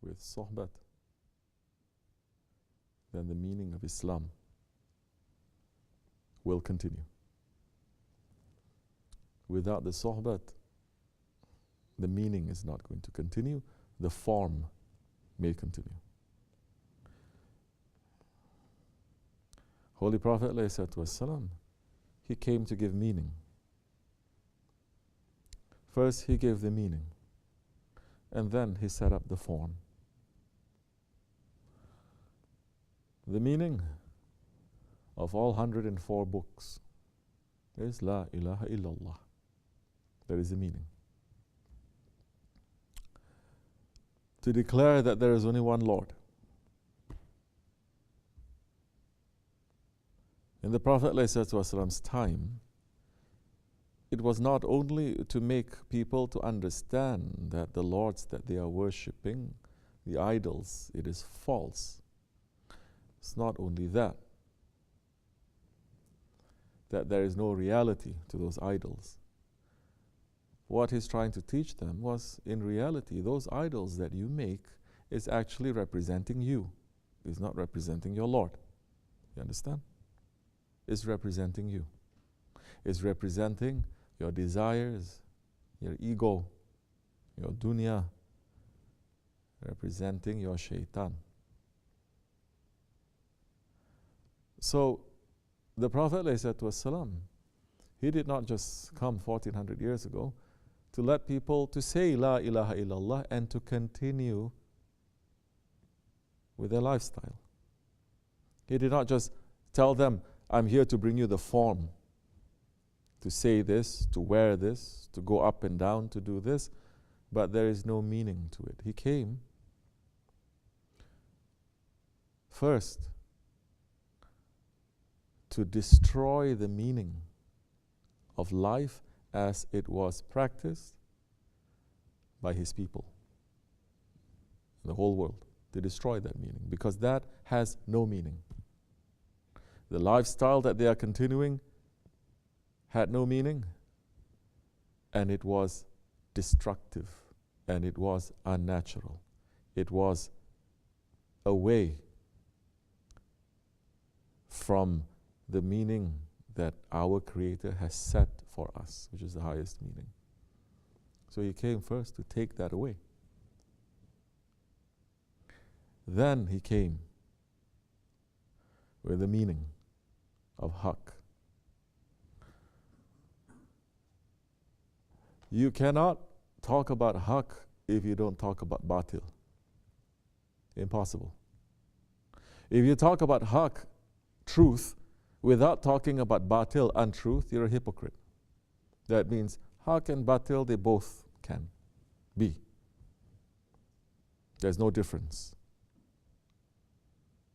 with Sohbet, then the meaning of Islam will continue. Without the Sohbet, the meaning is not going to continue, the form may continue. Holy Prophet ﷺ, he came to give meaning. First he gave the meaning, and then he set up the form. The meaning of all 104 books is La ilaha illallah. That is the meaning. To declare that there is only one Lord. In the Prophet ﷺ's time, it was not only to make people to understand that the lords that they are worshipping, the idols, it is false. It's not only that there is no reality to those idols. What he's trying to teach them was, in reality, those idols that you make is actually representing you. It's not representing your Lord. You understand? It's representing you. It's representing your desires, your ego, your dunya, representing your shaitan. So, the Prophet ﷺ, he did not just come 1400 years ago to let people to say La ilaha illallah and to continue with their lifestyle. He did not just tell them, I'm here to bring you the form, to say this, to wear this, to go up and down, to do this, but there is no meaning to it. He came first to destroy the meaning of life as it was practiced by his people, the whole world, to destroy that meaning, because that has no meaning. The lifestyle that they are continuing had no meaning, and it was destructive, and it was unnatural. It was away from the meaning that our Creator has set for us, which is the highest meaning. So he came first to take that away. Then he came with the meaning of haqq. You cannot talk about haqq if you don't talk about batil. Impossible. If you talk about haqq, truth, without talking about batil, untruth, you're a hypocrite. That means haqq and batil, they both can be. There's no difference.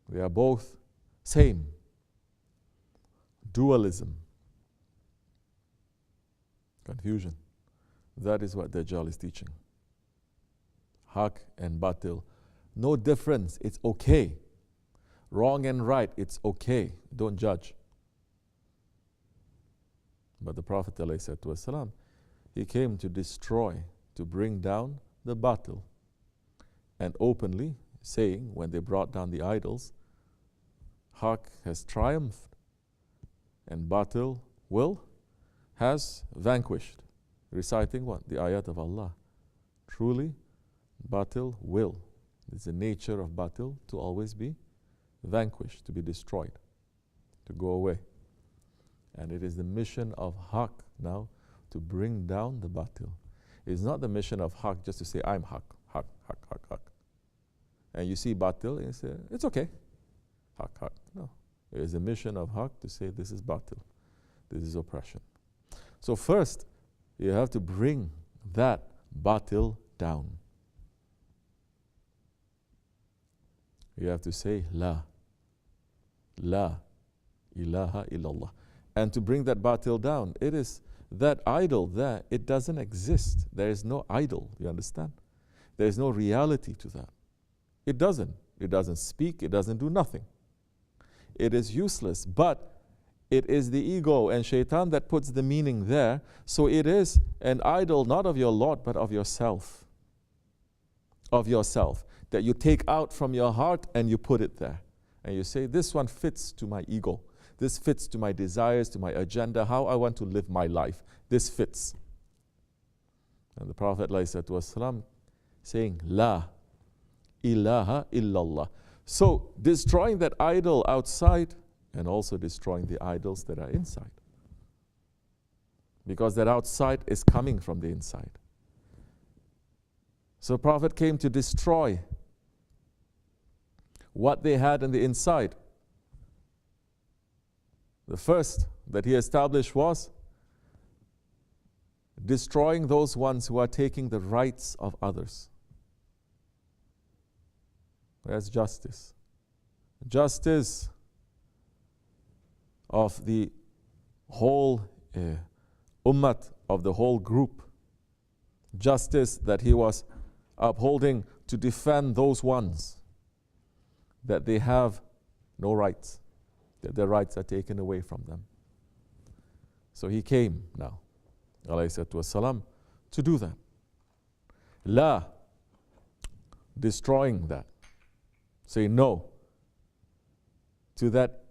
They are both same. Dualism. Confusion. That is what Dajjal is teaching. Haqq and batil. No difference, it's okay. Wrong and right, it's okay. Don't judge. But the Prophet ﷺ, he came to destroy, to bring down the batil. And openly saying, when they brought down the idols, haqq has triumphed and batil has vanquished. Reciting what? The ayat of Allah. Truly, batil will. It's the nature of batil to always be vanquished, to be destroyed, to go away. And it is the mission of haqq now to bring down the batil. It's not the mission of haqq just to say, I'm haqq, haqq, haqq, haqq, haqq. And you see batil and you say, it's okay. Haqq, haqq. No. It is the mission of haqq to say, this is batil. This is oppression. So first, you have to bring that batil down. You have to say, La ilaha illallah. And to bring that batil down, it is that idol there, it doesn't exist. There is no idol, you understand? There is no reality to that. It doesn't. It doesn't speak, it doesn't do nothing. It is useless, but it is the ego and shaitan that puts the meaning there. So it is an idol not of your Lord, but of yourself. Of yourself. that you take out from your heart and you put it there. And you say, this one fits to my ego. This fits to my desires, to my agenda, how I want to live my life. This fits. And the Prophet ﷺ saying, La ilaha illallah. So destroying that idol outside and also destroying the idols that are inside. Because that outside is coming from the inside. So Prophet came to destroy what they had in the inside. The first that he established was destroying those ones who are taking the rights of others. Where's justice? Justice of the whole ummat, of the whole group. Justice that he was upholding to defend those ones that they have no rights, that their rights are taken away from them. So he came now, ﷺ, to do that. La, destroying that. Say no to that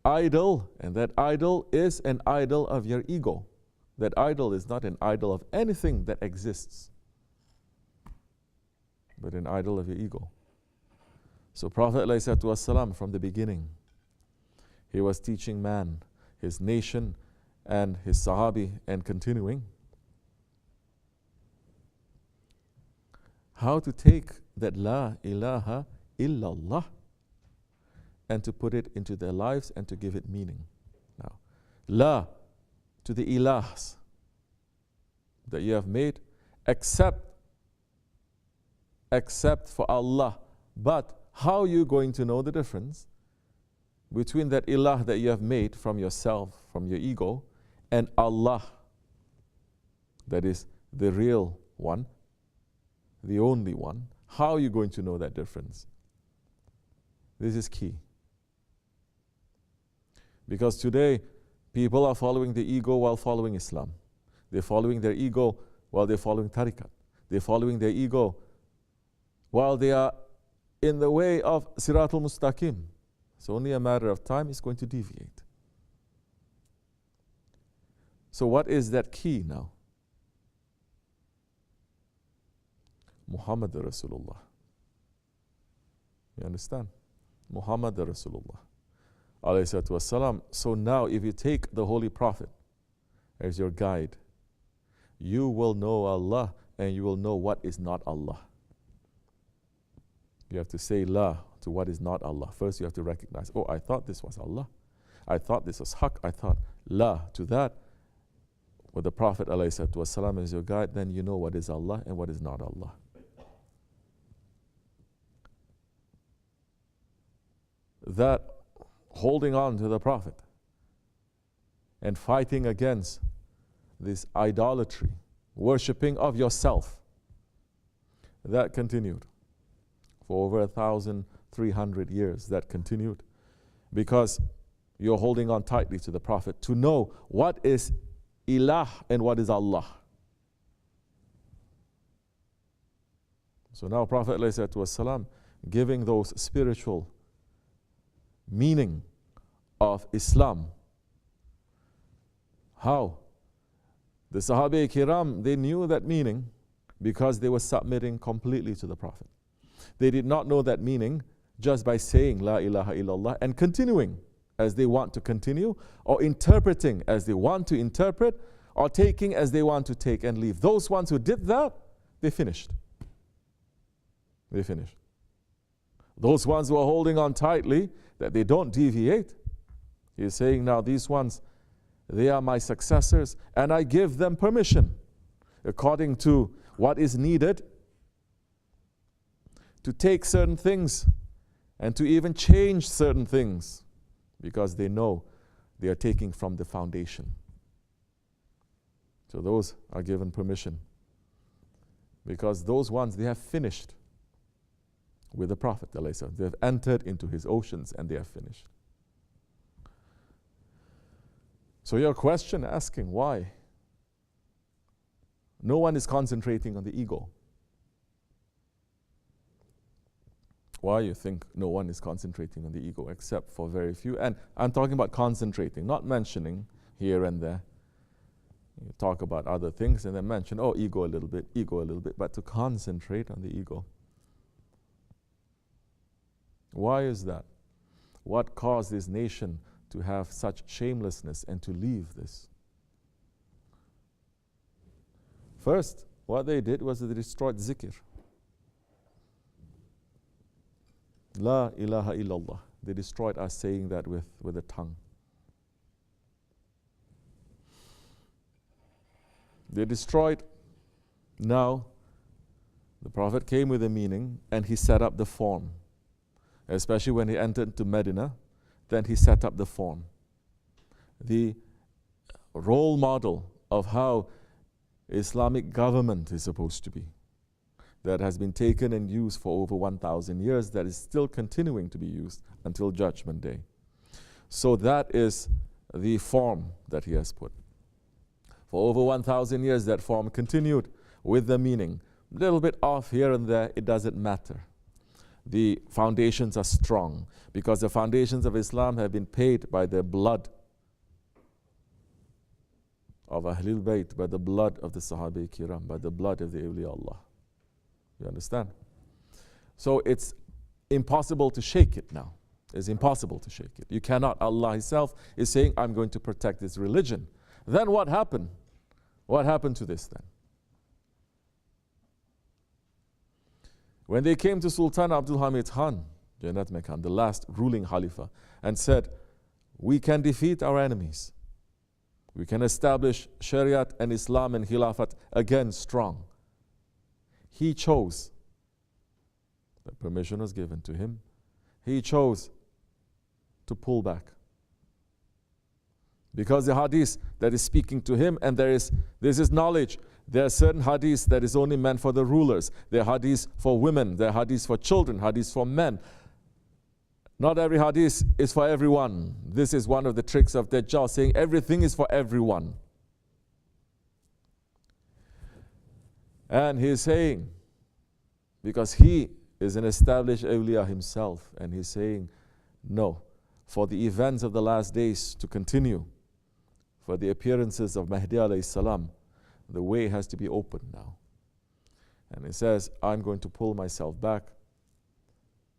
idol, and that idol is an idol of your ego. That idol is not an idol of anything that exists, but an idol of your ego. So Prophet ﷺ, from the beginning, he was teaching man, his nation, and his Sahabi, and continuing, how to take that La ilaha illallah and to put it into their lives and to give it meaning. Now, La to the ilahs that you have made, except for Allah. But how are you going to know the difference between that ilah that you have made from yourself, from your ego, and Allah, that is the real one, the only one? How are you going to know that difference? This is key. Because today, people are following the ego while following Islam. They're following their ego while they're following tariqat. They're following their ego while they are in the way of Siratul Mustaqim. It's only a matter of time, it's going to deviate. So what is that key now? Muhammad Rasulullah. You understand? Muhammad Rasulullah. So now if you take the Holy Prophet as your guide, you will know Allah and you will know what is not Allah. You have to say La to what is not Allah. First you have to recognize, oh, I thought this was Allah. I thought this was Haqq. I thought La to that. With the Prophet ﷺ as your guide, then you know what is Allah and what is not Allah. That holding on to the Prophet and fighting against this idolatry, worshipping of yourself, that continued for over 1,300 years. That continued because you're holding on tightly to the Prophet to know what is ilah and what is Allah. So now Prophet ﷺ giving those spiritual meaning of Islam. How? The Sahabi Kiram, they knew that meaning because they were submitting completely to the Prophet. They did not know that meaning just by saying La ilaha illallah and continuing as they want to continue, or interpreting as they want to interpret, or taking as they want to take and leave. Those ones who did that, they finished. They finished. Those ones who are holding on tightly, that they don't deviate, he's saying now these ones, they are my successors, and I give them permission according to what is needed to take certain things and to even change certain things, because they know they are taking from the foundation. So those are given permission, because those ones, they have finished with the Prophet. They have entered into his oceans and they have finished. So your question asking why? No one is concentrating on the ego. Why you think no one is concentrating on the ego except for very few? And I'm talking about concentrating, not mentioning here and there. You talk about other things and then mention, oh, ego a little bit, but to concentrate on the ego. Why is that? What caused this nation to have such shamelessness and to leave this? First, what they did was they destroyed zikr. La ilaha illallah. They destroyed us saying that with the tongue. They destroyed. Now, the Prophet came with a meaning and he set up the form. Especially when he entered into Medina, then he set up the form. The role model of how Islamic government is supposed to be, that has been taken and used for over 1,000 years, that is still continuing to be used until Judgment Day. So that is the form that he has put. For over 1,000 years, that form continued with the meaning. A little bit off here and there, it doesn't matter. The foundations are strong because the foundations of Islam have been paid by the blood of Ahlul Bayt, by the blood of the Sahabi-Kiram, by the blood of the awliya Allah. You understand? So it's impossible to shake it now. It's impossible to shake it. You cannot. Allah Himself is saying, I'm going to protect this religion. Then what happened? What happened to this then? When they came to Sultan Abdul Hamid Khan, Janat Mekhan, the last ruling Khalifah, and said, we can defeat our enemies. We can establish Shariat and Islam and Khilafat again strong. He chose. The permission was given to him. He chose to pull back. Because the hadith that is speaking to him, and this is knowledge. There are certain hadiths that is only meant for the rulers. There are hadiths for women. There are hadiths for children. Hadiths for men. Not every hadith is for everyone. This is one of the tricks of Dajjal, saying everything is for everyone. And he's saying, because he is an established awliya himself, and he's saying, no, for the events of the last days to continue, for the appearances of Mahdi alayhi salam, the way has to be opened now. And he says, I'm going to pull myself back.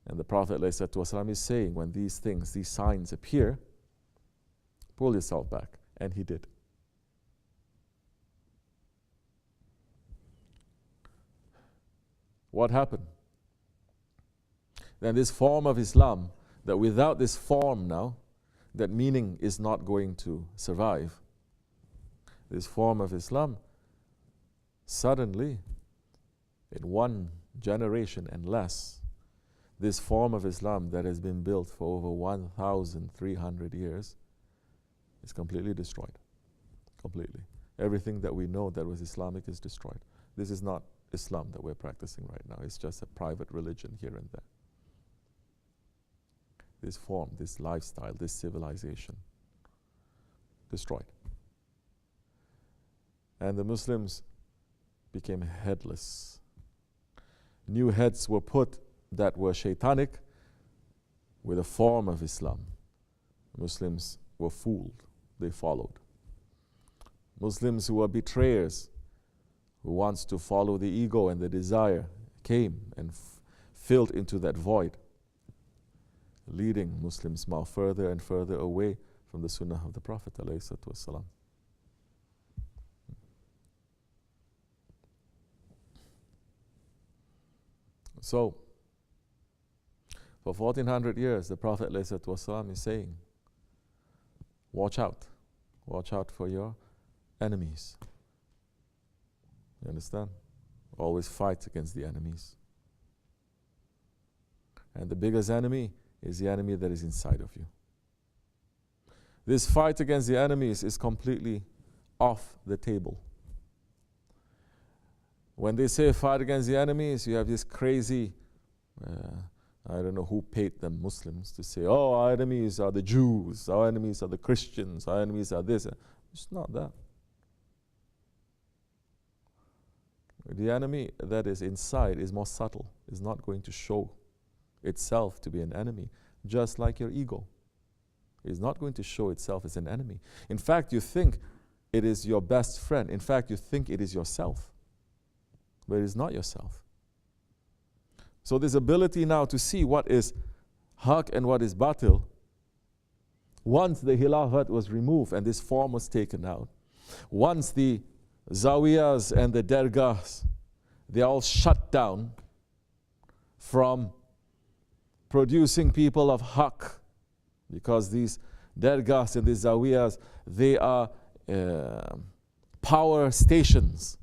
And the Prophet ﷺ is saying, when these things, these signs appear, pull yourself back. And he did. What happened? Then this form of Islam, that without this form now, that meaning is not going to survive. This form of Islam, suddenly, in one generation and less, this form of Islam that has been built for over 1,300 years is completely destroyed. Completely. Everything that we know that was Islamic is destroyed. This is not Islam that we're practicing right now. It's just a private religion here and there. This form, this lifestyle, this civilization, destroyed. And the Muslims became headless. New heads were put that were shaitanic with a form of Islam. Muslims were fooled. They followed. Muslims who were betrayers, who wants to follow the ego and the desire, came and filled into that void, leading Muslims now further and further away from the sunnah of the Prophet ﷺ. So, for 1400 years, the Prophet ﷺ is saying, watch out for your enemies. You understand? Always fight against the enemies. And the biggest enemy is the enemy that is inside of you. This fight against the enemies is completely off the table. When they say fight against the enemies, you have this crazy, I don't know who paid them, Muslims, to say, oh, our enemies are the Jews, our enemies are the Christians, our enemies are this. It's not that. The enemy that is inside is more subtle, is not going to show itself to be an enemy, just like your ego is not going to show itself as an enemy. In fact, you think it is your best friend. In fact, you think it is yourself, but it is not yourself. So this ability now to see what is haq and what is batil, once the Khilafat was removed and this form was taken out, once the zawiyas and the dergahs, they all shut down from producing people of haq, because these dergahs and these zawiyas, they are power stations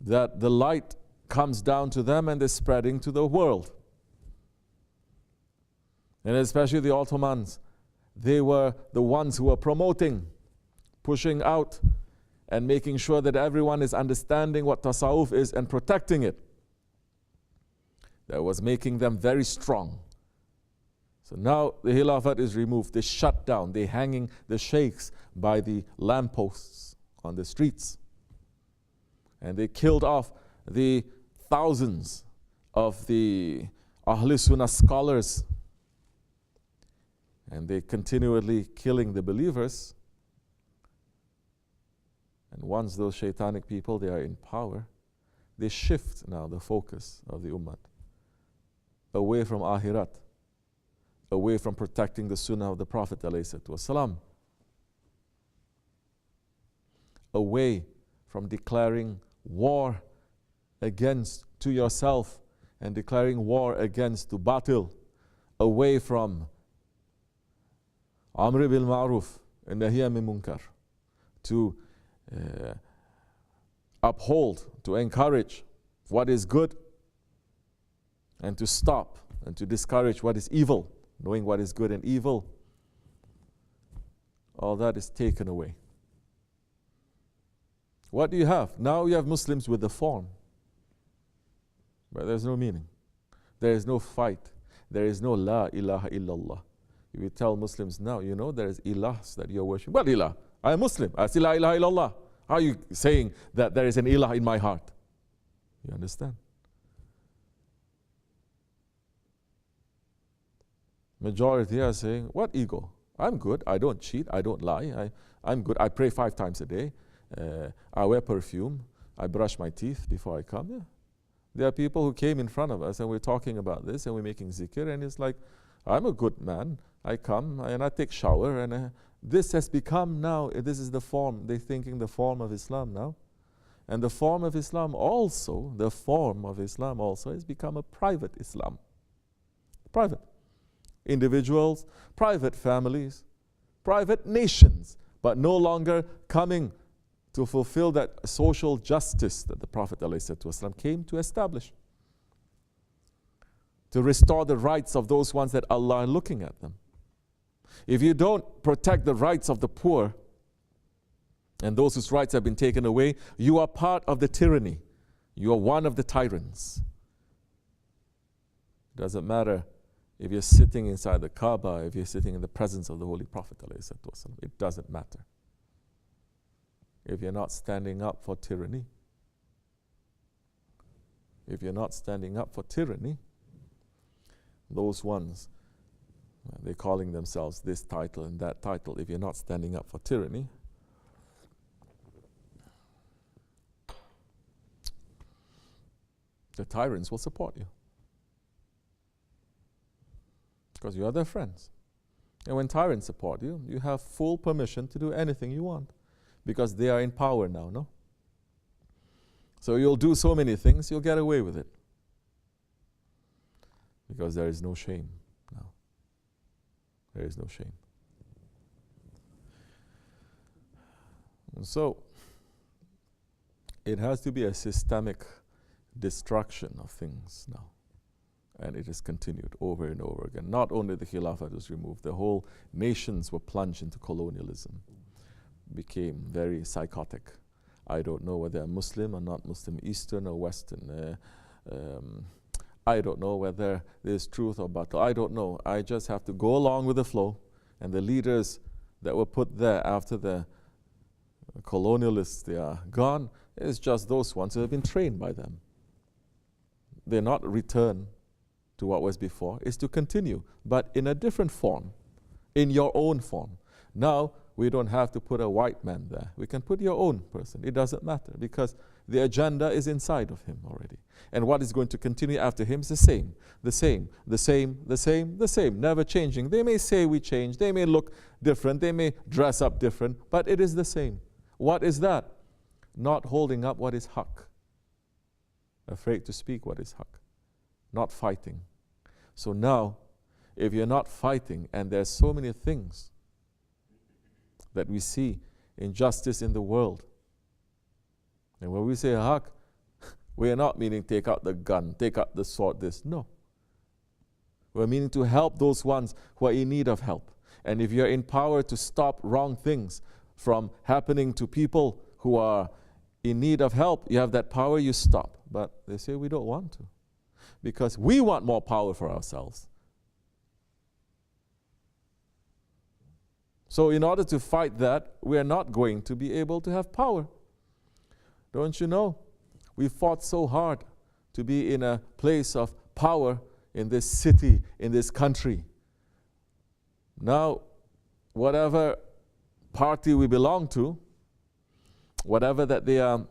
that the light comes down to them and is spreading to the world. And especially the Ottomans, they were the ones who were promoting, pushing out, and making sure that everyone is understanding what tasawwuf is and protecting it. That was making them very strong. So now the Khilafat is removed. They shut down. They're hanging the sheikhs by the lampposts on the streets. And they killed off the thousands of the Ahl Sunnah scholars. And they continually killing the believers. And once those shaitanic people, they are in power, they shift now the focus of the ummah away from akhirat, away from protecting the sunnah of the Prophet ﷺ, away from declaring war against to yourself and declaring war against the batil, away from Amr bil Ma'ruf and Nahy anil Munkar, to uphold, to encourage what is good, and to stop and to discourage what is evil, knowing what is good and evil. All that is taken away. What do you have? Now you have Muslims with the form, but there's no meaning. There is no fight. There is no La ilaha illallah. If you tell Muslims now, you know there is ilahs that you are worshipping. What ilah? I am Muslim. I say La ilaha illallah. How are you saying that there is an ilah in my heart? You understand? Majority are saying, what ego? I'm good. I don't cheat. I don't lie. I'm good. I pray 5 times a day. I wear perfume. I brush my teeth before I come. Yeah. There are people who came in front of us and we're talking about this and we're making zikr, and it's like, I'm a good man. I come and I take shower, and this has become now, this is the form. They're thinking the form of Islam now. And the form of Islam also, has become a private Islam. Private. Individuals, private families, private nations, but no longer coming to fulfill that social justice that the Prophet ﷺ came to establish. To restore the rights of those ones that Allah are looking at them. If you don't protect the rights of the poor and those whose rights have been taken away, you are part of the tyranny. You are one of the tyrants. It doesn't matter if you're sitting inside the Kaaba, if you're sitting in the presence of the Holy Prophet ﷺ. It doesn't matter. If you're not standing up for tyranny, those ones, they're calling themselves this title and that title. If you're not standing up for tyranny, the tyrants will support you. Because you are their friends. And when tyrants support you, you have full permission to do anything you want. Because they are in power now, no? So you'll do so many things, you'll get away with it. Because there is no shame now. There is no shame. And so, it has to be a systemic destruction of things now. And it has continued over and over again. Not only the Khilafat was removed, the whole nations were plunged into colonialism. Became very psychotic. I don't know whether I'm Muslim or not Muslim, Eastern or Western. I don't know whether there's truth or batil. I don't know. I just have to go along with the flow. And the leaders that were put there after the colonialists, they are gone. It's just those ones who have been trained by them. They're not returned to what was before is to continue, but in a different form, in your own form. Now, we don't have to put a white man there. We can put your own person. It doesn't matter because the agenda is inside of him already. And what is going to continue after him is the same, the same, the same, the same, the same, never changing. They may say we change, they may look different, they may dress up different, but it is the same. What is that? Not holding up what is haqq. Afraid to speak what is haqq. Not fighting. So now, if you're not fighting, and there's so many things that we see, injustice in the world, and when we say haqq, we are not meaning take out the gun, take out the sword, this. No. We're meaning to help those ones who are in need of help. And if you're in power to stop wrong things from happening to people who are in need of help, you have that power, you stop. But they say we don't want to because we want more power for ourselves. So in order to fight that, we are not going to be able to have power. Don't you know? We fought so hard to be in a place of power in this city, in this country. Now, whatever party we belong to, whatever that they are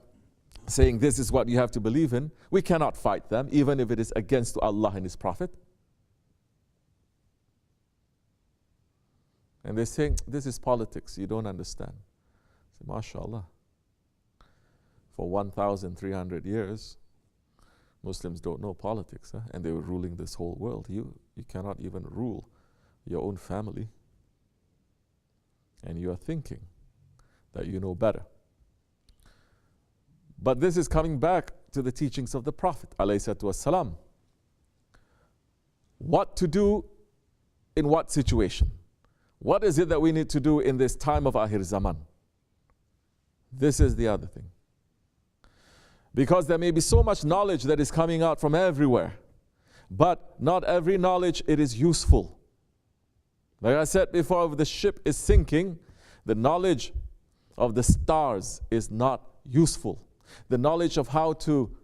saying this is what you have to believe in, we cannot fight them, even if it is against Allah and His Prophet. And they say, this is politics, you don't understand. I say, MashaAllah. For 1,300 years, Muslims don't know politics, and they were ruling this whole world. You cannot even rule your own family. And you are thinking that you know better. But this is coming back to the teachings of the Prophet ﷺ. What to do in what situation? What is it that we need to do in this time of Akhir Zaman? This is the other thing. Because there may be so much knowledge that is coming out from everywhere, but not every knowledge it is useful. Like I said before, if the ship is sinking, the knowledge of the stars is not useful. The knowledge of how to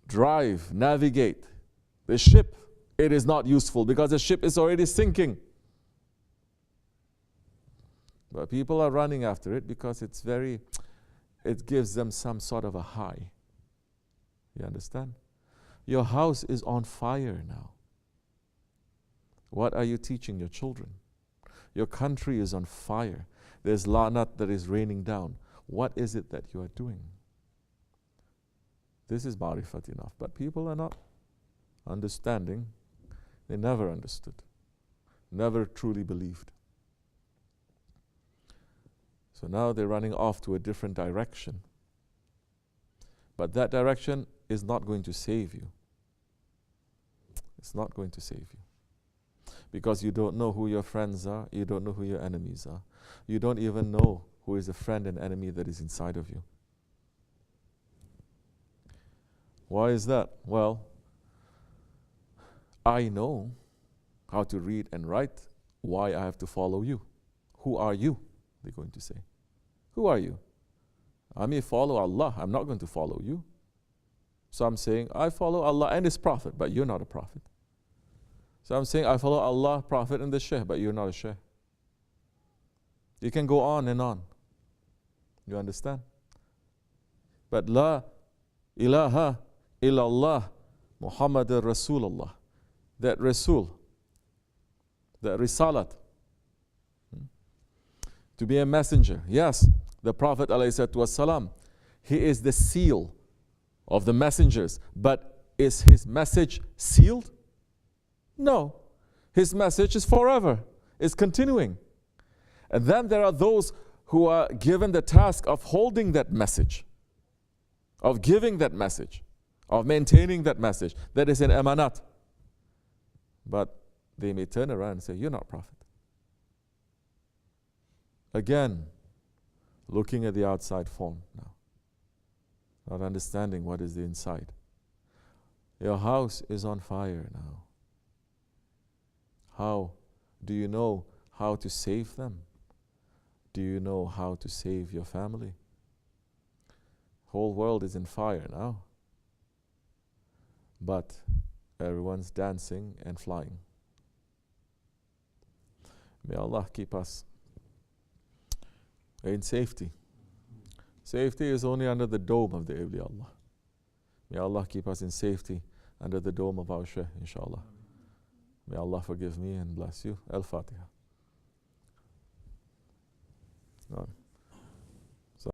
drive, navigate the ship, it is not useful because the ship is already sinking. But people are running after it because it gives them some sort of a high. You understand? Your house is on fire now. What are you teaching your children? Your country is on fire. There's la'nat that is raining down. What is it that you are doing? This is ma'rifat enough. But people are not understanding. They never understood. Never truly believed. So now they're running off to a different direction. But that direction is not going to save you. It's not going to save you. Because you don't know who your friends are, you don't know who your enemies are. You don't even know who is a friend and enemy that is inside of you. Why is that? Well, I know how to read and write. Why I have to follow you? Who are you? They're going to say. Who are you? I may follow Allah. I'm not going to follow you. So I'm saying, I follow Allah and His Prophet, but you're not a prophet. So I'm saying, I follow Allah, Prophet, and the Shaykh, but you're not a Shaykh. You can go on and on. You understand? But La ilaha illallah Muhammadur Rasulullah. That Rasul, that Risalat, to be a messenger. Yes, the Prophet ﷺ, he is the seal of the messengers. But is his message sealed? No. His message is forever. It's continuing. And then there are those who are given the task of holding that message, of giving that message, of maintaining that message. That is an amanat. But they may turn around and say, you're not prophet. Again, looking at the outside form now, not understanding what is the inside. Your house is on fire now. How do you know how to save them? Do you know how to save your family? Whole world is in fire now. but everyone's dancing and flying. May Allah keep us in safety. Safety is only under the dome of the awliya Allah. May Allah keep us in safety under the dome of our Shaykh, inshallah. May Allah forgive me and bless you. Al-Fatiha.